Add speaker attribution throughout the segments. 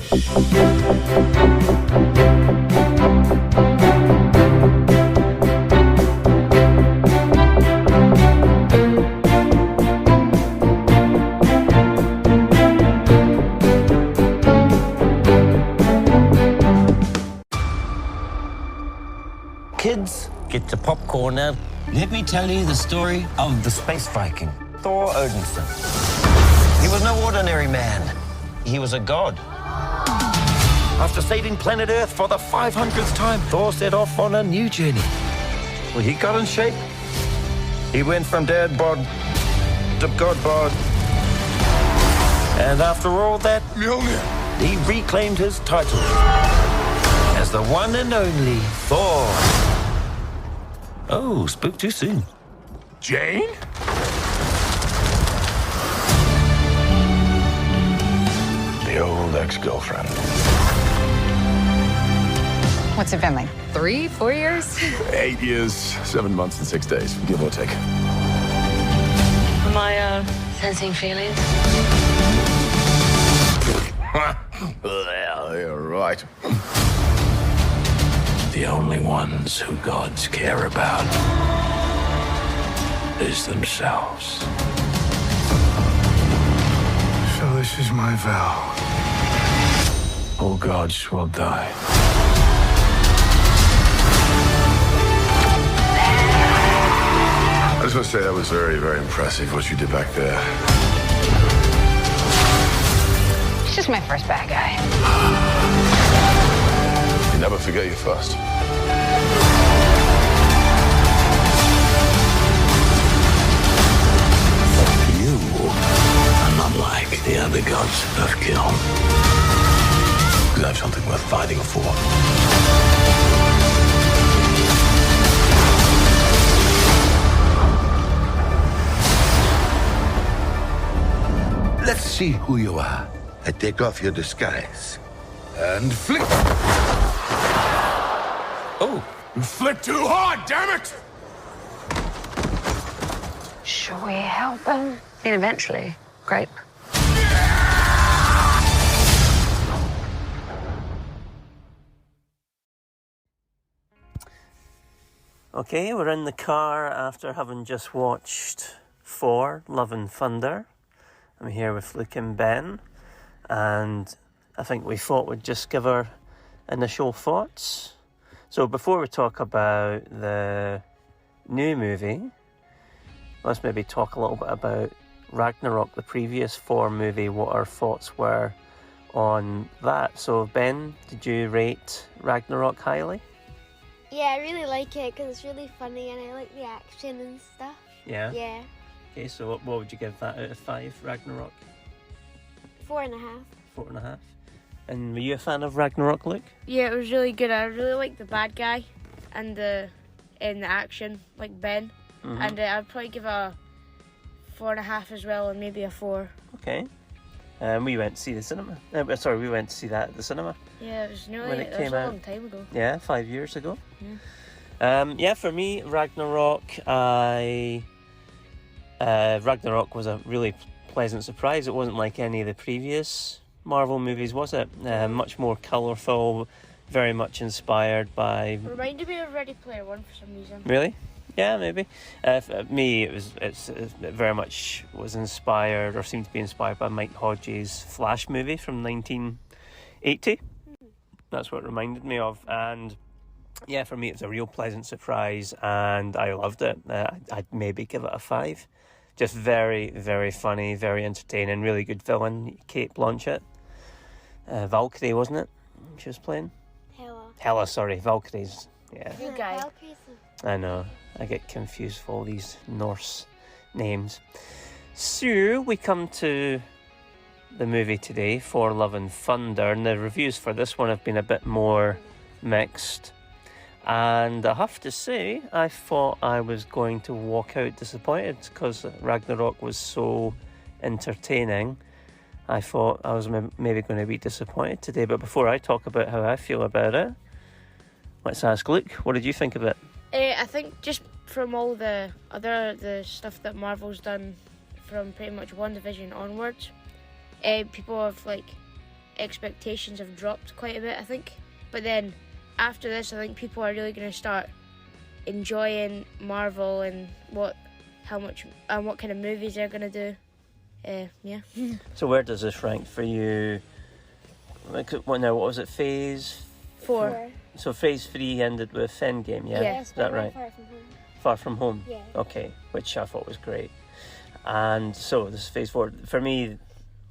Speaker 1: Kids, get your popcorn now. Let me tell you the story of the space Viking, Thor Odinson. He was no ordinary man. He was a god. After saving planet Earth for the 500th time, Thor set off on a new journey. Well, he got in shape. He went from dad bod to god bod. And after all that, he reclaimed his title as the one and only Thor. Oh, spoke too soon.
Speaker 2: Jane? The old ex-girlfriend.
Speaker 3: What's it been like? 3, 4 years?
Speaker 2: 8 years, 7 months and 6 days, give or take.
Speaker 4: Am I, sensing feelings?
Speaker 2: Well, you're right.
Speaker 5: The only ones who gods care about is themselves.
Speaker 2: So this is my vow. All gods will die. I just want to say that was very, very impressive what you did back there.
Speaker 3: He's just my first bad guy.
Speaker 2: You never forget your first.
Speaker 5: You are not like the other gods of kill.
Speaker 2: Because I have something worth fighting for.
Speaker 6: Let's see who you are. I take off your disguise. And flick!
Speaker 1: Oh,
Speaker 2: You flipped too hard, damn it!
Speaker 3: Should we help him?
Speaker 4: I mean, eventually. Grape.
Speaker 7: Okay, we're in the car after having just watched Thor, Love and Thunder. I'm here with Luke and Ben, and I think we thought we'd just give our initial thoughts. So before we talk about the new movie, let's maybe talk a little bit about Ragnarok, the previous Thor movie, what our thoughts were on that. So Ben, did you rate Ragnarok highly?
Speaker 8: Yeah, I really like it because it's really funny and I like the action and stuff.
Speaker 7: Yeah?
Speaker 8: Yeah.
Speaker 7: Okay, so what would you give that out of 5, Ragnarok?
Speaker 8: 4.5.
Speaker 7: 4.5. And were you a fan of Ragnarok, Luke?
Speaker 9: Yeah, it was really good. I really liked the bad guy and the action, like Ben.
Speaker 7: Mm-hmm.
Speaker 9: And I'd probably give a 4.5 as well, and maybe a 4.
Speaker 7: Okay. We went to see the cinema. We went to see that at the cinema.
Speaker 9: Yeah, it was nearly
Speaker 7: When it
Speaker 9: was
Speaker 7: came
Speaker 9: a
Speaker 7: out.
Speaker 9: long time ago.
Speaker 7: Yeah, 5 years ago.
Speaker 9: Yeah.
Speaker 7: For me, Ragnarok, Ragnarok was a really pleasant surprise. It wasn't like any of the previous Marvel movies, was it? Much more colourful, very much inspired by...
Speaker 9: It reminded me of Ready Player One for some reason.
Speaker 7: Really? Yeah, maybe. For me, it very much was inspired, or seemed to be inspired by Mike Hodges' Flash movie from 1980. That's what it reminded me of. And yeah, for me, it's a real pleasant surprise, and I loved it. I'd maybe give it a 5. Just very, very funny, very entertaining, really good villain, Kate Blanchett. Valkyrie, wasn't it? She was playing? Hela, sorry, Valkyrie's. Yeah.
Speaker 9: Good guy.
Speaker 7: I know. I get confused with all these Norse names. So, we come to the movie today, For Love and Thunder, and the reviews for this one have been a bit more mixed. And I have to say, I thought I was going to walk out disappointed because Ragnarok was so entertaining. I thought I was maybe going to be disappointed today. But before I talk about how I feel about it, let's ask Luke, what did you think of it?
Speaker 9: I think just from all the stuff that Marvel's done from pretty much WandaVision onwards, people have expectations have dropped quite a bit, I think. But then after this, I think people are really going to start enjoying Marvel and what kind of movies they're going to do. Yeah.
Speaker 7: So where does this rank for you? Well, now, what was it? Phase
Speaker 9: 4.
Speaker 7: So phase 3 ended with Endgame, yeah?
Speaker 9: Yeah.
Speaker 7: Is that right?
Speaker 8: Far from home.
Speaker 7: Far From Home?
Speaker 8: Yeah.
Speaker 7: Okay, which I thought was great. And so this is phase 4. For me,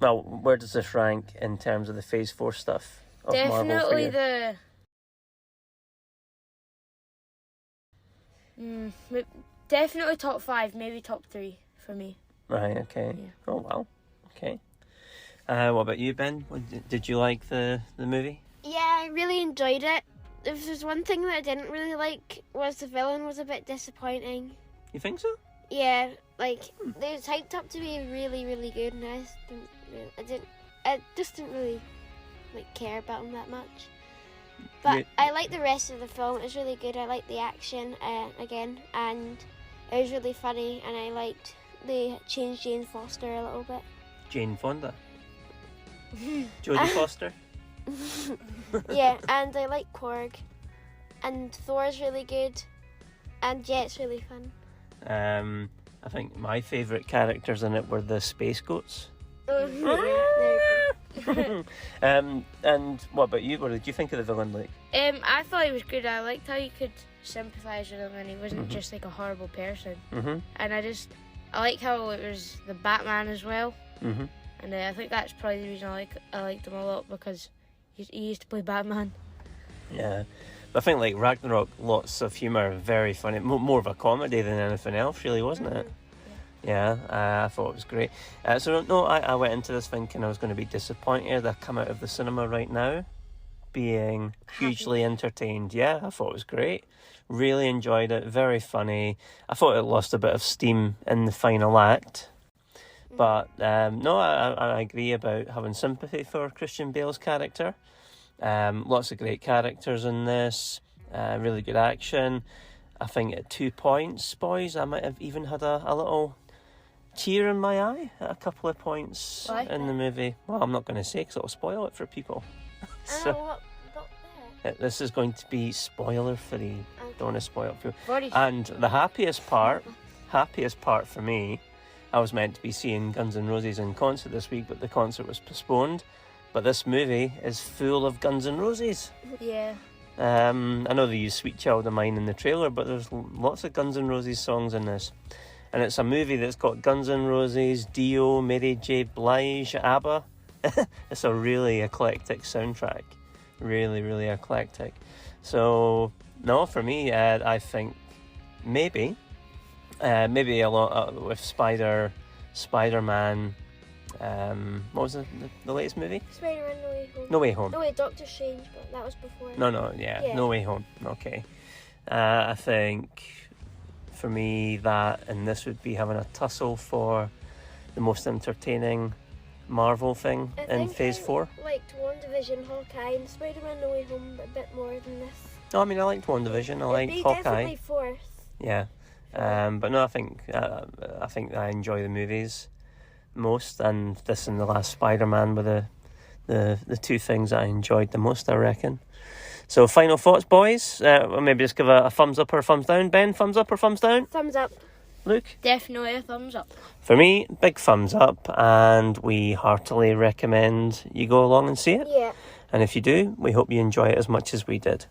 Speaker 7: well, where does this rank in terms of the phase 4 stuff of Marvel for
Speaker 9: Definitely
Speaker 7: you?
Speaker 9: Definitely top 5, maybe top 3 for me.
Speaker 7: Right, okay.
Speaker 9: Yeah.
Speaker 7: Oh, wow. Okay. What about you, Ben? Did you like the movie?
Speaker 8: Yeah, I really enjoyed it. If there's one thing that I didn't really like was the villain was a bit disappointing.
Speaker 7: You think so?
Speaker 8: Yeah, like they was hyped up to be really, really good, and I just didn't really like care about him that much. But I like the rest of the film. It was really good. I liked the action again, and it was really funny. And I liked they changed Jane Foster a little bit.
Speaker 7: Jane Fonda? Jodie Foster?
Speaker 8: Yeah, and I like Korg, and Thor's really good, and Jet's really fun.
Speaker 7: I think my favourite characters in it were the space goats. And what about you? What did you think of the villain, like?
Speaker 9: I thought he was good. I liked how you could sympathise with him, and he wasn't just like a horrible person.
Speaker 7: Mm-hmm.
Speaker 9: And I like how it was the Batman as well.
Speaker 7: Mm-hmm.
Speaker 9: And I think that's probably the reason I liked him a lot, because he used to play Batman.
Speaker 7: Yeah, but I think like Ragnarok, lots of humour, very funny, more of a comedy than anything else, really, wasn't it? Yeah, I thought it was great. So no, I went into this thinking I was going to be disappointed. I come out of the cinema right now being hugely entertained. Yeah, I thought it was great. Really enjoyed it. Very funny. I thought it lost a bit of steam in the final act. But no, I agree about having sympathy for Christian Bale's character. Lots of great characters in this. Really good action. I think at 2 points, boys, I might have even had a little tear in my eye at a couple of points in the movie. Well, I'm not going to say because it'll spoil it for people. So this is going to be spoiler free. Don't want to spoil it for you. And the happiest part for me, I was meant to be seeing Guns N' Roses in concert this week, but the concert was postponed. But this movie is full of Guns N' Roses.
Speaker 9: Yeah.
Speaker 7: I know they use Sweet Child of Mine in the trailer, but there's lots of Guns N' Roses songs in this. And it's a movie that's got Guns N' Roses, Dio, Mary J. Blige, ABBA. It's a really eclectic soundtrack. Really, really eclectic. So, no, for me, I think maybe a lot with Spider-Man. What was the latest movie?
Speaker 8: Spider-Man No Way Home.
Speaker 7: No Way Home.
Speaker 8: No, wait, Doctor Strange, but that was before.
Speaker 7: Yeah. No Way Home. Okay. I think for me that and this would be having a tussle for the most entertaining Marvel thing in Phase 4.
Speaker 8: I liked WandaVision, Hawkeye, and Spider-Man No Way Home, but a bit more than this.
Speaker 7: No, I mean I liked WandaVision. I liked Hawkeye.
Speaker 8: Definitely fourth.
Speaker 7: Yeah. But no, I think I enjoy the movies most, and this and the last Spider-Man were the two things that I enjoyed the most, I reckon. So final thoughts, boys. Maybe just give a thumbs up or a thumbs down. Ben, thumbs up or thumbs down?
Speaker 8: Thumbs up.
Speaker 7: Luke?
Speaker 9: Definitely a thumbs up.
Speaker 7: For me, big thumbs up, and we heartily recommend you go along and see it.
Speaker 8: Yeah.
Speaker 7: And if you do, we hope you enjoy it as much as we did.